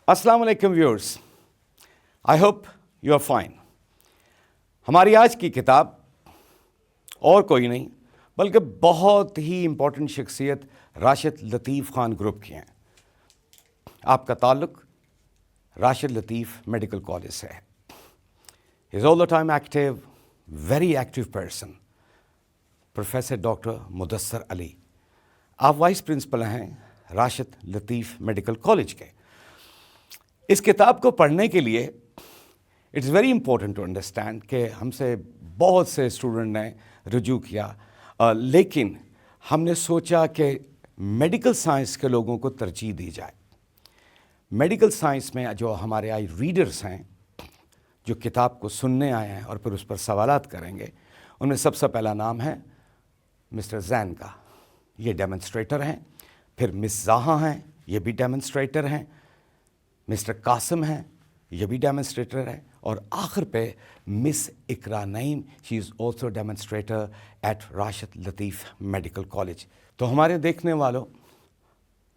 السلام علیکم viewers, I hope you are fine. ہماری آج کی کتاب اور کوئی نہیں بلکہ بہت ہی امپورٹنٹ شخصیت راشد لطیف خان گروپ کی ہیں۔ آپ کا تعلق راشد لطیف میڈیکل کالج سے ہے۔ He is all the time active, very active person, professor doctor Mudassar Ali. آپ وائس پرنسپل ہیں راشد لطیف میڈیکل کالج کے۔ اس کتاب کو پڑھنے کے لیے it's very important to understand کہ ہم سے بہت سے اسٹوڈنٹ نے رجوع کیا، لیکن ہم نے سوچا کہ میڈیکل سائنس کے لوگوں کو ترجیح دی جائے۔ میڈیکل سائنس میں جو ہمارے آئی ریڈرز ہیں، جو کتاب کو سننے آئے ہیں اور پھر اس پر سوالات کریں گے، ان میں سب سے پہلا نام ہے مسٹر زین کا، یہ ڈیمونسٹریٹر ہیں۔ پھر مس زاہا ہیں، یہ بھی ڈیمونسٹریٹر ہیں۔ مسٹر قاسم ہیں، یہ بھی ڈیمونسٹریٹر ہے۔ اور آخر پہ miss Iqra Naeem, she is also demonstrator at Rashid Latif medical college. تو ہمارے دیکھنے والوں،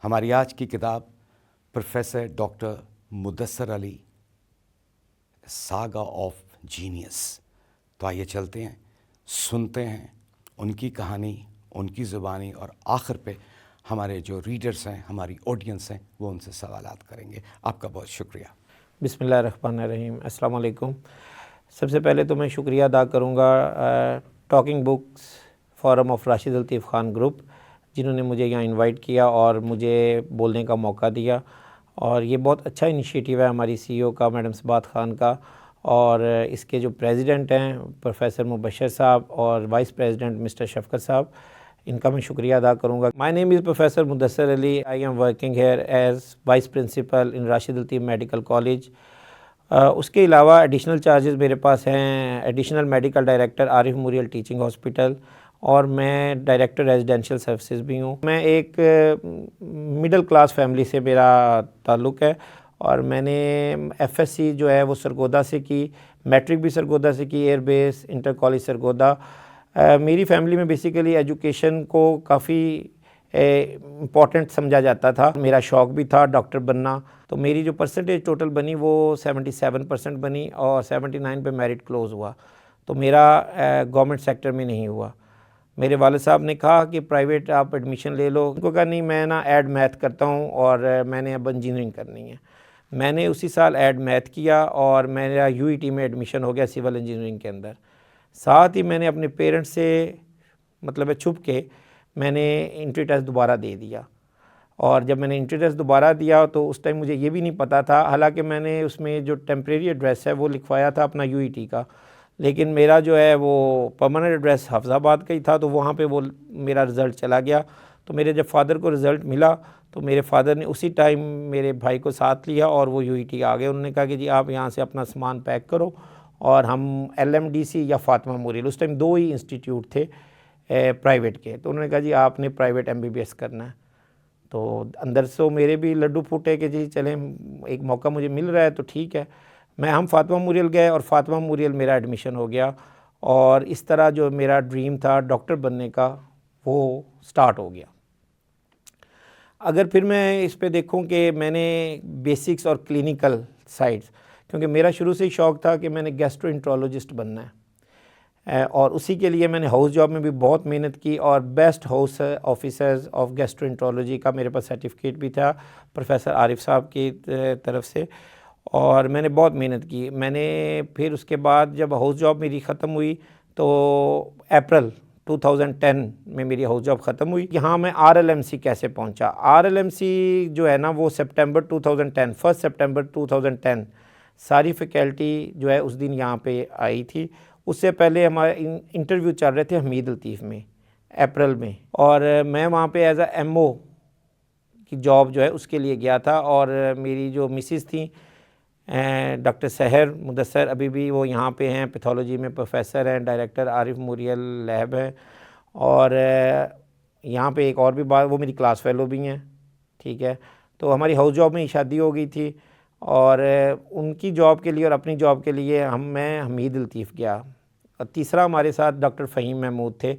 ہماری آج کی کتاب professor doctor Mudassar Ali, saga of genius. تو آئیے چلتے ہیں، سنتے ہیں ان کی کہانی، ان کی زبانی، اور آخر پہ ہمارے جو ریڈرز ہیں، ہماری آڈینس ہیں، وہ ان سے سوالات کریں گے۔ آپ کا بہت شکریہ۔ بسم اللہ الرحمن الرحیم۔ السلام علیکم۔ سب سے پہلے تو میں شکریہ ادا کروں گا talking books forum of Rashid Latif Khan group, جنہوں نے مجھے یہاں انوائٹ کیا اور مجھے بولنے کا موقع دیا۔ اور یہ بہت اچھا انیشیٹو ہے ہماری سی ای او کا، میڈم صباحت خان کا، اور اس کے جو پریزیڈنٹ ہیں پروفیسر مبشر صاحب اور وائس پریزیڈنٹ مسٹر شفقت صاحب، ان کا میں شکریہ ادا کروں گا۔ My name is professor Mudassar Ali. I am working here as vice principal in Rashid Latif medical college. اس کے علاوہ ایڈیشنل چارجز میرے پاس ہیں، additional medical director Arif memorial teaching hospital, اور میں ڈائریکٹر ریزیڈینشیل سروسز بھی ہوں۔ میں ایک مڈل کلاس فیملی سے میرا تعلق ہے، اور میں نے ایف ایس سی جو ہے وہ سرگودا سے کی، میٹرک بھی سرگودا سے کی، air base inter college Sargodha. میری فیملی میں بیسیکلی ایجوکیشن کو کافی امپورٹنٹ سمجھا جاتا تھا۔ میرا شوق بھی تھا ڈاکٹر بننا، تو میری جو پرسنٹیج ٹوٹل بنی وہ 77% بنی، اور 79 پہ میرٹ کلوز ہوا۔ تو میرا گورنمنٹ سیکٹر میں نہیں ہوا۔ میرے والد صاحب نے کہا کہ پرائیویٹ آپ ایڈمیشن لے لو۔ ان کو کہا نہیں، میں نا ایڈ میتھ کرتا ہوں اور میں نے اب انجینئرنگ کرنی ہے۔ میں نے اسی سال ایڈ میتھ کیا اور میرا یو ای ٹی میں ایڈمیشن ہو گیا سول انجینئرنگ کے اندر۔ ساتھ ہی میں نے اپنے پیرنٹس سے مطلب چھپ کے میں نے انٹری ٹیسٹ دوبارہ دے دیا۔ اور جب میں نے انٹری ٹیسٹ دوبارہ دیا تو اس ٹائم مجھے یہ بھی نہیں پتہ تھا، حالانکہ میں نے اس میں جو ٹیمپریری ایڈریس ہے وہ لکھوایا تھا اپنا یو ای ٹی کا، لیکن میرا جو ہے وہ پرماننٹ ایڈریس حافظ آباد کا ہی تھا، تو وہاں پہ وہ میرا رزلٹ چلا گیا۔ تو میرے جب فادر کو رزلٹ ملا تو میرے فادر نے اسی ٹائم میرے بھائی کو ساتھ لیا اور وہ یو ای ٹی آ گئے۔ انہوں نے کہا کہ جی آپ یہاں سے اپنا سامان پیک کرو، اور ہم ایل ایم ڈی سی یا فاطمہ موریل، اس ٹائم 2 ہی انسٹیٹیوٹ تھے پرائیویٹ کے، تو انہوں نے کہا جی آپ نے private M B B S کرنا ہے۔ تو اندر سے میرے بھی لڈو پھوٹے کہ جی چلیں ایک موقع مجھے مل رہا ہے تو ٹھیک ہے۔ ہم فاطمہ موریل گئے اور فاطمہ موریل میرا ایڈمیشن ہو گیا، اور اس طرح جو میرا ڈریم تھا ڈاکٹر بننے کا وہ سٹارٹ ہو گیا۔ اگر پھر میں اس پہ دیکھوں کہ میں نے بیسکس اور کلینیکل سائڈس، کیونکہ میرا شروع سے ہی شوق تھا کہ میں نے گیسٹرو انٹرولوجسٹ بننا ہے، اور اسی کے لیے میں نے ہاؤس جاب میں بھی بہت محنت کی، اور best house officers of gastroenterology کا میرے پاس سرٹیفکیٹ بھی تھا پروفیسر عارف صاحب کی طرف سے، اور میں نے بہت محنت کی۔ میں نے پھر اس کے بعد جب ہاؤس جاب میری ختم ہوئی تو اپریل 2010 میں میری ہاؤس جاب ختم ہوئی۔ یہاں میں آر ایل ایم سی کیسے پہنچا؟ آر ایل ایم سی جو ہے نا وہ سپٹمبر 2010، 1 سپٹمبر 2010 ساری فیکلٹی جو ہے اس دن یہاں پہ آئی تھی۔ اس سے پہلے ہمارے انٹرویو چل رہے تھے حمید لطیف میں اپریل میں، اور میں وہاں پہ ایز اے ایم او کی جاب جو ہے اس کے لیے گیا تھا، اور میری جو مسز تھیں ڈاکٹر سحر مدثر، ابھی بھی وہ یہاں پہ ہیں، پیتھولوجی میں پروفیسر ہیں، ڈائریکٹر عارف موریل لیب ہے، اور یہاں پہ ایک اور بھی بات، وہ میری کلاس فیلو بھی ہیں، ٹھیک ہے۔ تو ہماری ہاؤس جاب میں ہی شادی ہو گئی تھی، اور ان کی جاب کے لیے اور اپنی جاب کے لیے میں حمید لطیف گیا، اور تیسرا ہمارے ساتھ ڈاکٹر فہیم محمود تھے،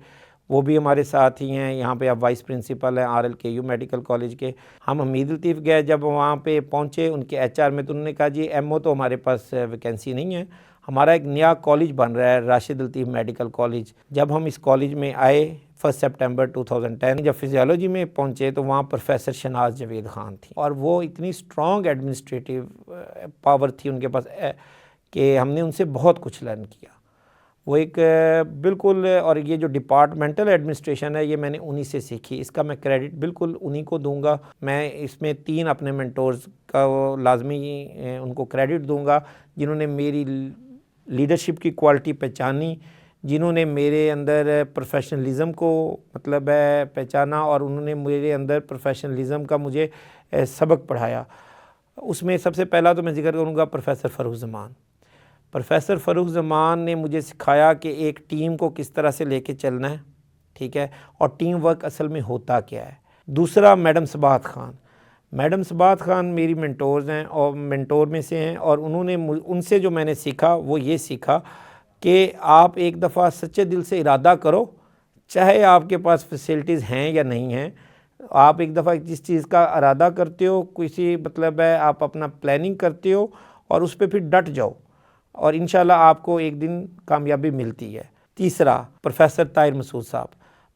وہ بھی ہمارے ساتھ ہی ہیں. یہاں پہ اب وائس پرنسپل ہیں RLKU میڈیکل کالج کے. ہم حمید لطیف گئے جب وہاں پہ پہنچے ان کے HR میں، تو انہوں نے کہا جی MO تو ہمارے پاس ویکینسی نہیں ہے، ہمارا ایک نیا کالج بن رہا ہے راشد لطیف میڈیکل کالج. جب ہم اس کالج میں آئے 1 سپٹمبر 2010، جب فزیولوجی میں پہنچے تو وہاں پروفیسر شناز جاوید خان تھی، اور وہ اتنی اسٹرانگ ایڈمنسٹریٹو پاور تھی ان کے پاس کہ ہم نے ان سے بہت کچھ لرن کیا. وہ ایک بالکل، اور یہ جو ڈپارٹمنٹل ایڈمنسٹریشن ہے یہ میں نے انہی سے سیکھی، اس کا میں کریڈٹ بالکل انہی کو دوں گا. میں اس میں 3 اپنے منٹورز کا لازمی ان کو کریڈٹ دوں گا جنہوں نے میری لیڈرشپ کی کوالٹی پہچانی، جنہوں نے میرے اندر پروفیشنلزم کو مطلب ہے پہچانا، اور انہوں نے میرے اندر پروفیشنلزم کا مجھے سبق پڑھایا. اس میں سب سے پہلا تو میں ذکر کروں گا پروفیسر فروغ زمان. پروفیسر فروغ زمان نے مجھے سکھایا کہ ایک ٹیم کو کس طرح سے لے کے چلنا ہے، ٹھیک ہے، اور ٹیم ورک اصل میں ہوتا کیا ہے. دوسرا میڈم صباحت خان. میڈم صباحت خان میری منٹورز ہیں اور منٹور میں سے ہیں، اور انہوں نے ان سے جو میں نے سیکھا وہ یہ سیکھا کہ آپ ایک دفعہ سچے دل سے ارادہ کرو، چاہے آپ کے پاس فیسلٹیز ہیں یا نہیں ہیں. آپ ایک دفعہ جس چیز کا ارادہ کرتے ہو، کسی مطلب ہے آپ اپنا پلاننگ کرتے ہو اور اس پہ پھر ڈٹ جاؤ، اور انشاءاللہ آپ کو ایک دن کامیابی ملتی ہے. تیسرا پروفیسر طاہر مسعود صاحب.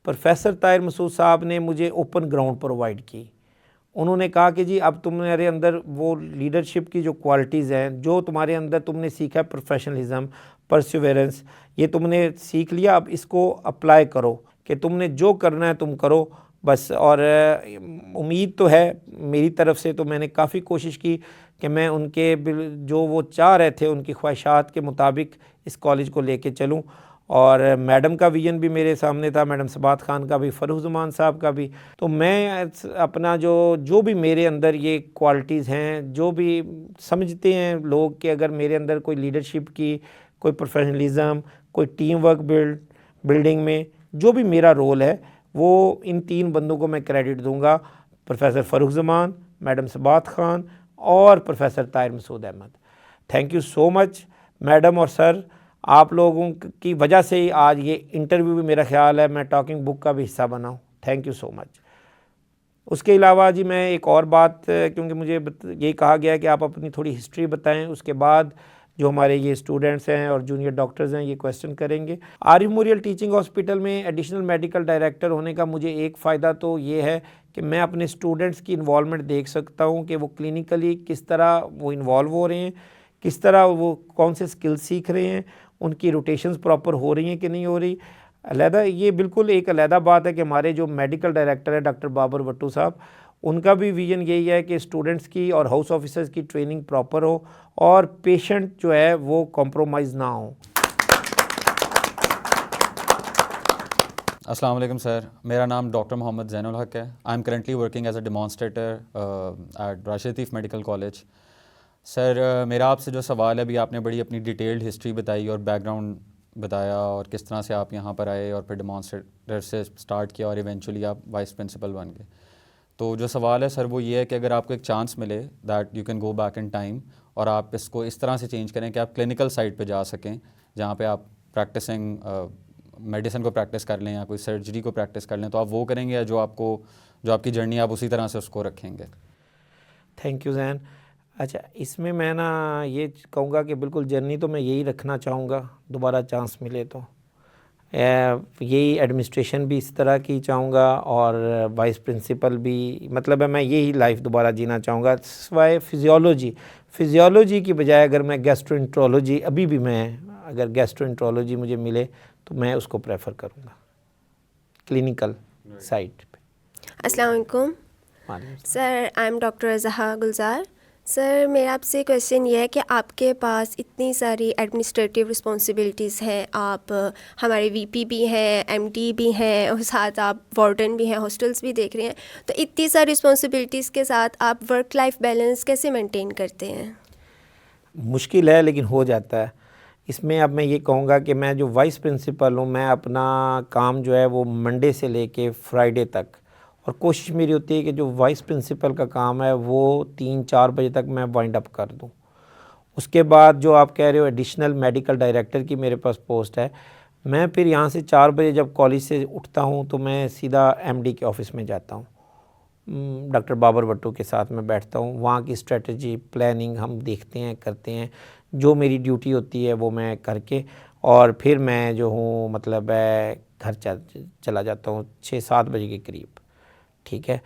پروفیسر طاہر مسعود صاحب نے مجھے اوپن گراؤنڈ پرووائڈ کی. انہوں نے کہا کہ جی اب تمہارے اندر وہ لیڈرشپ کی جو کوالٹیز ہیں، جو تمہارے اندر تم نے سیکھا ہے، پروفیشنلزم، پرسیویرنس، یہ تم نے سیکھ لیا، اب اس کو اپلائی کرو کہ تم نے جو کرنا ہے تم کرو بس. اور امید تو ہے میری طرف سے، تو میں نے کافی کوشش کی کہ میں ان کے جو وہ چاہ رہے تھے ان کی خواہشات کے مطابق اس کالج کو لے کے چلوں. اور میڈم کا ویژن بھی میرے سامنے تھا، میڈم صباحت خان کا بھی، فروغ زمان صاحب کا بھی. تو میں اپنا جو بھی میرے اندر یہ کوالٹیز ہیں، جو بھی سمجھتے ہیں لوگ کہ اگر میرے اندر کوئی لیڈرشپ کی، کوئی پروفیشنلزم، کوئی ٹیم ورک بلڈنگ میں جو بھی میرا رول ہے، وہ ان 3 بندوں کو میں کریڈٹ دوں گا، پروفیسر فروغ زمان، میڈم صباحت خان اور professor Tahir Masood Ahmed. Thank you so much madam اور سر، آپ لوگوں کی وجہ سے ہی آج یہ انٹرویو بھی میرا خیال ہے میں ٹاکنگ بک کا بھی حصہ بنا ہوں. تھینک یو سو مچ. اس کے علاوہ جی میں ایک اور بات، کیونکہ مجھے یہ کہا گیا کہ آپ اپنی تھوڑی ہسٹری بتائیں، اس کے بعد جو ہمارے یہ اسٹوڈنٹس ہیں اور جونیئر ڈاکٹرز ہیں یہ کویسچن کریں گے. عارف موریل ٹیچنگ ہاسپٹل میں ایڈیشنل میڈیکل ڈائریکٹر ہونے کا مجھے ایک فائدہ تو یہ ہے کہ میں اپنے اسٹوڈنٹس کی انوالومنٹ دیکھ سکتا ہوں کہ وہ کلینیکلی کس طرح وہ انوالو ہو رہے ہیں، کس طرح وہ کون سے اسکل سیکھ رہے ہیں، ان کی روٹیشنز پراپر ہو رہی ہیں کہ نہیں ہو رہی. علیحدہ یہ بالکل ایک علیحدہ بات ہے کہ ہمارے جو میڈیکل ڈائریکٹر ہیں ڈاکٹر بابر بٹو صاحب، ان کا بھی ویژن یہی ہے کہ اسٹوڈنٹس کی اور ہاؤس آفیسرز کی ٹریننگ پراپر ہو اور پیشنٹ جو ہے وہ کمپرومائز نہ ہو. السلام علیکم سر، میرا نام ڈاکٹر محمد زین الحق ہے. I am currently working as a demonstrator at Rashid Latif medical college. Sir میرا آپ سے جو سوال ہے، ابھی آپ نے بڑی اپنی ڈیٹیلڈ ہسٹری بتائی اور بیک گراؤنڈ بتایا اور کس طرح سے آپ یہاں پر آئے اور پھر ڈیمانسٹریٹر سے سٹارٹ کیا اور ایونچولی آپ وائس پرنسپل بن گئے. تو جو سوال ہے سر وہ یہ ہے کہ اگر آپ کو ایک چانس ملے that you can go back in time اور آپ اس کو اس طرح سے چینج کریں کہ آپ کلینکل سائٹ پہ جا سکیں جہاں پہ آپ پریکٹسنگ میڈیسن کو پریکٹس کر لیں یا کوئی سرجری کو پریکٹس کر لیں، تو آپ وہ کریں گے یا جو آپ کی جرنی آپ اسی طرح سے اس کو رکھیں گے؟ تھینک یو زین. اچھا، اس میں میں نا یہ کہوں گا کہ بالکل جرنی تو میں یہی رکھنا چاہوں گا دوبارہ چانس ملے تو. یہی ایڈمنسٹریشن بھی اس طرح کی چاہوں گا اور وائس پرنسپل بھی، مطلب ہے میں یہی لائف دوبارہ جینا چاہوں گا. سوائے فزیولوجی کی بجائے اگر میں گیسٹرو ابھی بھی میں اگر گیسٹرو مجھے ملے تو میں اس کو پریفر کروں گا کلینیکل سائٹ پہ. السلام علیکم سر، آئی ایم ڈاکٹر زہا گلزار. سر میرا آپ سے کویشچن یہ ہے کہ آپ کے پاس اتنی ساری ایڈمنسٹریٹیو رسپانسبلٹیز ہیں، آپ ہمارے وی پی بھی ہیں، ایم ڈی بھی ہیں، اور ساتھ آپ وارڈن بھی ہیں، ہاسٹلس بھی دیکھ رہے ہیں، تو اتنی ساری رسپانسبلٹیز کے ساتھ آپ ورک لائف بیلنس کیسے مینٹین کرتے ہیں؟ مشکل ہے لیکن ہو جاتا ہے. اس میں اب میں یہ کہوں گا کہ میں جو وائس پرنسپل ہوں، میں اپنا کام جو ہے وہ منڈے سے لے کے فرائیڈے تک، اور کوشش میری ہوتی ہے کہ جو وائس پرنسپل کا کام ہے وہ 3-4 بجے تک میں وائنڈ اپ کر دوں. اس کے بعد جو آپ کہہ رہے ہو ایڈیشنل میڈیکل ڈائریکٹر کی میرے پاس پوسٹ ہے، میں پھر یہاں سے 4 بجے جب کالج سے اٹھتا ہوں تو میں سیدھا ایم ڈی کے آفس میں جاتا ہوں. ڈاکٹر بابر بھٹو کے ساتھ میں بیٹھتا ہوں. وہاں کی اسٹریٹجی پلاننگ ہم دیکھتے ہیں, کرتے ہیں. جو میری ڈیوٹی ہوتی ہے وہ میں کر کے اور پھر میں جو ہوں مطلب گھر چلا جاتا ہوں 6-7 بجے کے قریب. ٹھیک ہے.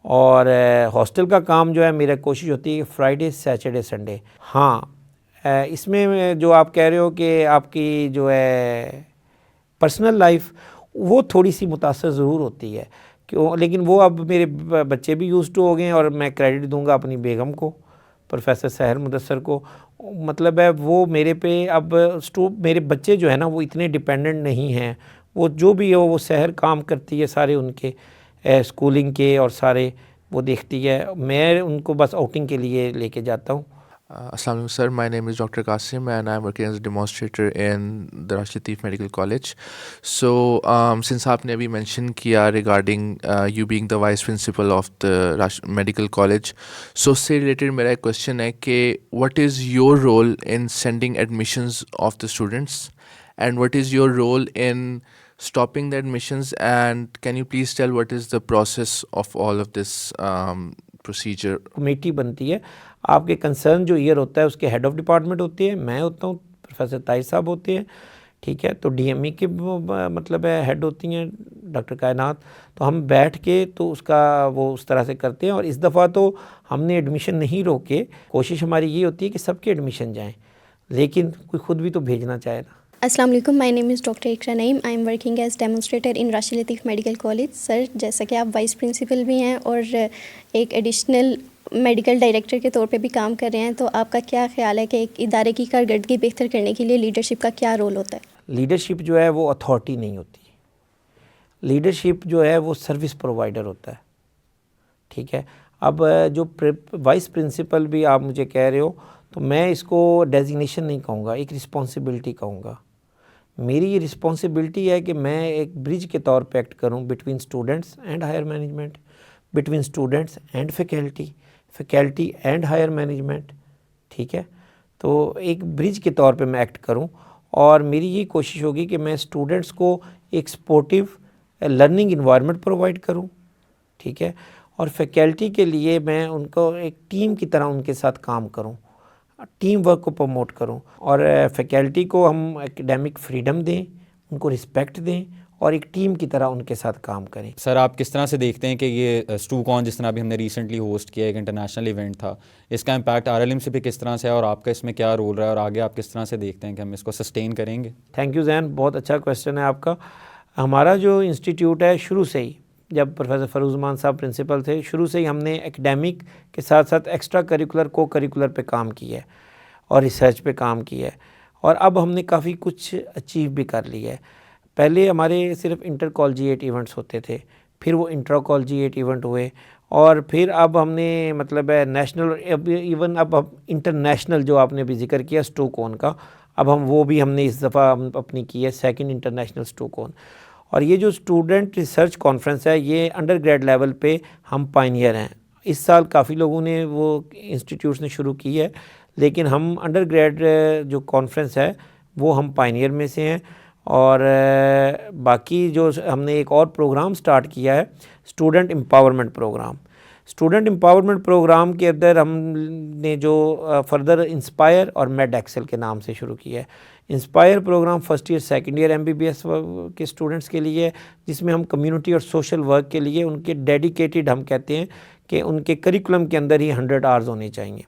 اور ہاسٹل کا کام جو ہے میرا کوشش ہوتی ہے فرائیڈے سیچرڈے سنڈے. ہاں اس میں جو آپ کہہ رہے ہو کہ آپ کی جو ہے پرسنل لائف وہ تھوڑی سی متاثر ضرور ہوتی ہے لیکن وہ اب میرے بچے بھی یوز ٹو ہو گئے ہیں اور میں کریڈٹ دوں گا اپنی بیگم کو, پروفیسر سحر مدثر کو. مطلب ہے وہ میرے پہ اب میرے بچے جو ہے نا وہ اتنے ڈیپینڈنٹ نہیں ہیں. وہ جو بھی ہو وہ سحر کام کرتی ہے سارے ان کے اسکولنگ کے اور سارے وہ دیکھتی ہے. میں ان کو بس آؤٹنگ کے لیے لے کے جاتا ہوں. السلام علیکم سر, my name is Dr. Qasim and I'm working as a demonstrator in the Rashid Latif Medical College. So since آپ نے ابھی mention کیا regarding you being the vice principal of the medical college, so اس سے related میرا ایک question ہے کہ what is your role in sending admissions of the students and what is your role in stopping the admissions, and can you please tell what is the process of all of this procedure? Committee بنتی ہے. آپ کے concern جو year ہوتا ہے اس کے head of department ہوتے ہیں, میں ہوتا ہوں, پروفیسر طاہر صاحب ہوتے ہیں. ٹھیک ہے. تو ڈی ایم ای کے مطلب ہے ہیڈ ہوتی ہیں ڈاکٹر کائنات. تو ہم بیٹھ کے تو اس کا وہ اس طرح سے کرتے ہیں. اور اس دفعہ تو ہم نے ایڈمیشن نہیں روکے. کوشش ہماری یہ ہوتی ہے کہ سب کے ایڈمیشن جائیں, لیکن کوئی خود بھی تو بھیجنا چاہے نا. السلام علیکم, my name is doctor Iqra Naeem. I am working as demonstrator in Rashid Latif medical college. Sir جیسا کہ آپ وائس پرنسپل بھی ہیں اور ایک ایڈیشنل میڈیکل ڈائریکٹر کے طور پہ بھی کام کر رہے ہیں, تو آپ کا کیا خیال ہے کہ ایک ادارے کی کارکردگی بہتر کرنے کے لیے لیڈرشپ کا کیا رول ہوتا ہے؟ لیڈرشپ جو ہے وہ اتھارٹی نہیں ہوتی. لیڈرشپ جو ہے وہ سروس پرووائڈر ہوتا ہے. ٹھیک ہے. اب جو وائس پرنسپل بھی آپ مجھے کہہ رہے ہو تو میں اس کو ڈیزگنیشن نہیں کہوں گا, ایک رسپانسبلٹی کہوں گا. میری یہ رسپانسبلٹی ہے کہ میں ایک برج کے طور پہ ایکٹ کروں between students and higher management, between students and faculty and higher management. ٹھیک ہے. تو ایک برج کے طور پہ میں ایکٹ کروں اور میری یہ کوشش ہوگی کہ میں اسٹوڈنٹس کو ایک سپورٹیو لرننگ انوائرمنٹ پرووائڈ کروں. ٹھیک ہے. اور فیکلٹی کے لیے میں ان کو ایک ٹیم کی طرح ان کے ساتھ کام کروں, ٹیم ورک کو پروموٹ کروں. اور فیکلٹی کو ہم ایکڈیمک فریڈم دیں, ان کو رسپیکٹ دیں اور ایک ٹیم کی طرح ان کے ساتھ کام کریں. سر آپ کس طرح سے دیکھتے ہیں کہ یہ اسٹو کون جس طرح بھی ہم نے ریسنٹلی ہوسٹ کیا, ایک انٹرنیشنل ایونٹ تھا, اس کا امپیکٹ آر ایل ایم سے بھی کس طرح سے ہے اور آپ کا اس میں کیا رول رہا ہے اور آگے آپ کس طرح سے دیکھتے ہیں کہ ہم اس کو سسٹین کریں گے؟ تھینک یو زین, بہت اچھا کویسچن ہے آپ کا. ہمارا جو انسٹیٹیوٹ ہے شروع سے ہی, جب پروفیسر فروزمان صاحب پرنسپل تھے, شروع سے ہی ہم نے ایکڈیمک کے ساتھ ساتھ ایکسٹرا کریکولر کو کریکولر پہ کام کیا ہے اور ریسرچ پہ کام کیا ہے. اور اب ہم نے کافی کچھ اچیو بھی کر لیا ہے. پہلے ہمارے صرف انٹر کالجیٹ ایونٹس ہوتے تھے, پھر وہ انٹرا کالجیٹ ایونٹ ہوئے اور پھر اب ہم نے مطلب ہے نیشنل, ایون اب انٹرنیشنل جو آپ نے بھی ذکر کیا اسٹو کون کا, اب وہ بھی ہم نے اس دفعہ اپنی کی ہے, سیکنڈ انٹرنیشنل اسٹو کون. اور یہ جو اسٹوڈنٹ ریسرچ کانفرنس ہے یہ انڈر گریڈ لیول پہ ہم پائنیئر ہیں. اس سال کافی لوگوں نے وہ انسٹیٹیوٹس نے شروع کی ہے, لیکن ہم انڈر گریڈ جو کانفرنس ہے وہ ہم پائنیئر میں سے ہیں. اور باقی جو ہم نے ایک اور پروگرام سٹارٹ کیا ہے, student empowerment program. Student empowerment program کے اندر ہم نے جو فردر انسپائر اور میڈ ایکسل کے نام سے شروع کیا ہے. Inspire program first year second year MBBS کے اسٹوڈنٹس کے لیے, جس میں ہم کمیونٹی اور سوشل ورک کے لیے ان کے ڈیڈیکیٹڈ, ہم کہتے ہیں کہ ان کے کریکولم کے اندر ہی 100 آورز ہونے چاہیے.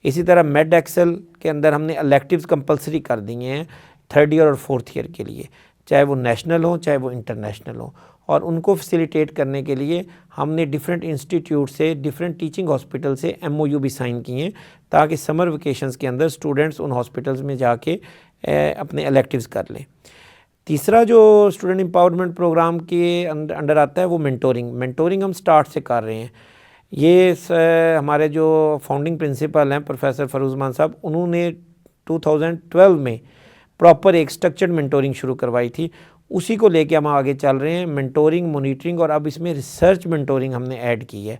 اسی طرح میڈ ایکسل کے اندر ہم نے الیکٹیوز کمپلسری کر دیے ہیں 3rd ایئر اور 4th ایئر کے لیے, چاہے وہ نیشنل ہوں چاہے وہ انٹرنیشنل ہوں. اور ان کو فیسیلیٹیٹ کرنے کے لیے ہم نے ڈفرینٹ انسٹیٹیوٹ سے, ڈفرینٹ ٹیچنگ ہاسپٹل سے MOU بھی سائن کیے ہیں تاکہ سمر ویکیشنز کے اندر اسٹوڈنٹس ان ہاسپٹلز میں جا کے اپنے الیکٹیوز کر لیں. تیسرا جو اسٹوڈنٹ امپاورمنٹ پروگرام کے انڈر آتا ہے وہ مینٹورنگ ہم سٹارٹ سے کر رہے ہیں. یہ ہمارے جو فاؤنڈنگ پرنسپل ہیں پروفیسر فروزمان صاحب, انہوں نے 2012 میں پراپر ایک اسٹرکچرڈ مینٹورنگ شروع کروائی تھی, اسی کو لے کے ہم آگے چل رہے ہیں. مینٹورنگ, مانیٹرنگ اور اب اس میں ریسرچ مینٹورنگ ہم نے ایڈ کی ہے.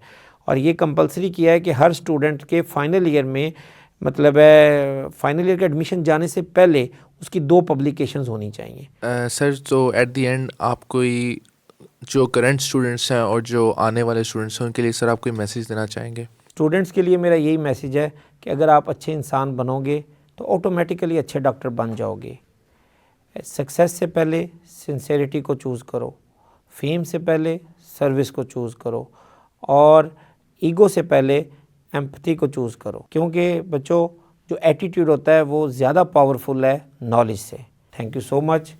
اور یہ کمپلسری کیا ہے کہ ہر اسٹوڈنٹ کے فائنل ایئر میں مطلب ہے فائنل ایئر کے ایڈمیشن جانے سے پہلے اس کی 2 پبلیکیشنز ہونی چاہیے. سر تو ایٹ دی اینڈ آپ کوئی جو کرنٹ اسٹوڈنٹس ہیں اور جو آنے والے اسٹوڈنٹس ہیں ان کے لیے سر آپ کوئی میسیج دینا چاہیں گے؟ اسٹوڈنٹس کے لیے میرا یہی میسیج ہے کہ اگر آپ اچھے انسان بنو گے تو آٹومیٹیکلی اچھے ڈاکٹر بن جاؤ گے. سکسیس سے پہلے سنسیریٹی کو چوز کرو, فیم سے پہلے سروس کو چوز کرو, اور ایگو سے پہلے ایمپتھی کو چوز کرو, کیونکہ بچوں جو ایٹیٹیوڈ ہوتا ہے وہ زیادہ پاورفل ہے نالج سے. Thank you so much.